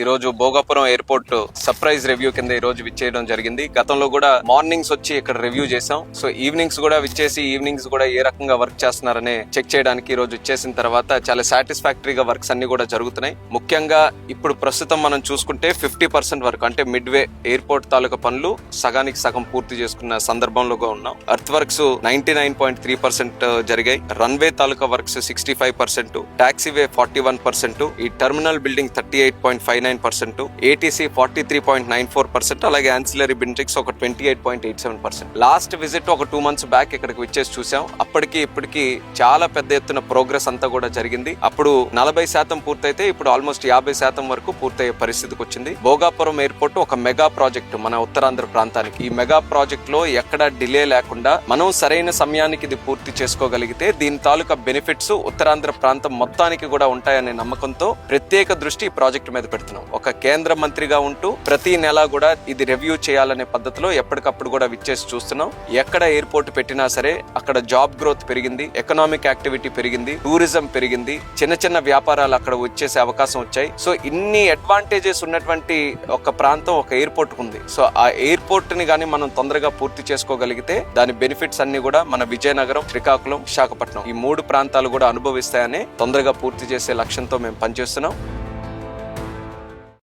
ఈ రోజు Bhogapuram airport surprise review కింద ఈ రోజు విచ్చేయడం జరిగింది. గతంలో కూడా మార్నింగ్స్ వచ్చి ఇక్కడ రివ్యూ చేసాం. సో ఈవినింగ్స్ కూడా విచ్చేసి ఈవినింగ్స్ కూడా ఏ రకంగా వర్క్ చేస్తున్నారనే చెక్ చేయడానికి ఈ రోజు వచ్చేసిన తర్వాత చాలా సాటిస్ఫాక్టరీగా వర్క్స్ అన్ని కూడా జరుగుతున్నాయి. ముఖ్యంగా ఇప్పుడు ప్రస్తుతం మనం చూసుకుంటే 50% వరకు అంటే మిడ్ వే ఎయిర్పోర్ట్ తాలూకా పనులు సగానికి సగం పూర్తి చేసుకున్న సందర్భంలో ఉన్నాం. ఎర్త్ వర్క్స్ 99.3% జరిగాయి. రన్వే తాలూకా వర్క్స్ 65%, టాక్సీవే 41%, ఈ టెర్మినల్ బిల్డింగ్ 38.59%, ఏటీసీ 43.94%, అలాగే ఆన్సిలరీ బిల్డింగ్స్ ఒక 28.87%. లాస్ట్ విజిట్ ఒక 2 months బ్యాక్ ఇక్కడికి వచ్చేసి చూసాం. అప్పటికి ఇప్పటికి చాలా పెద్ద ఎత్తున ప్రోగ్రెస్ అంతా కూడా జరిగింది. అప్పుడు 40% పూర్తయితే ఇప్పుడు ఆల్మోస్ట్ 50% వరకు పూర్తయ్యే పరిస్థితికి వచ్చింది. భోగాపురం ఎయిర్పోర్ట్ ఒక మెగా ప్రాజెక్ట్ మన ఉత్తరాంధ్ర ప్రాంతానికి. ఈ మెగా ప్రాజెక్ట్ లో ఎక్కడ డిలే లేకుండా మనం సరైన సమయానికి ఇది పూర్తి చేసుకోగలిగితే దీని తాలూకా బెనిఫిట్స్ ఉత్తరాంధ్ర ప్రాంతం మొత్తానికి కూడా ఉంటాయనే నమ్మకంతో ప్రత్యేక దృష్టి ఈ ప్రాజెక్టు మీద పెడుతున్నాం. ఒక కేంద్ర మంత్రిగా ఉంటూ ప్రతి నెల కూడా ఇది రివ్యూ చేయాలనే పద్ధతిలో ఎప్పటికప్పుడు కూడా విచ్చేసి చూస్తున్నాం. ఎక్కడ ఎయిర్పోర్ట్ పెట్టినా సరే అక్కడ జాబ్ గ్రోత్ పెరిగింది, ఎకనామిక్ యాక్టివిటీ పెరిగింది, టూరిజం పెరిగింది, చిన్న చిన్న వ్యాపారాలు అక్కడ వచ్చేసే అవకాశం వచ్చాయి. సో ఇన్ని అడ్వాంటేజెస్ ఉన్నటువంటి ఒక ప్రాంతం ఒక ఎయిర్పోర్ట్ ఉంది. సో ఆ ఎయిర్పోర్ట్ ని గానీ మనం తొందరగా పూర్తి చేసుకోగలిగితే దాని బెనిఫిట్స్ అన్ని కూడా మన విజయనగరం, శ్రీకాకుళం, విశాఖపట్నం ఈ 3 ప్రాంతాలు కూడా అనుభవిస్తాయని తొందరగా పూర్తి చేసే లక్ష్యంతో మేము పనిచేస్తున్నాం.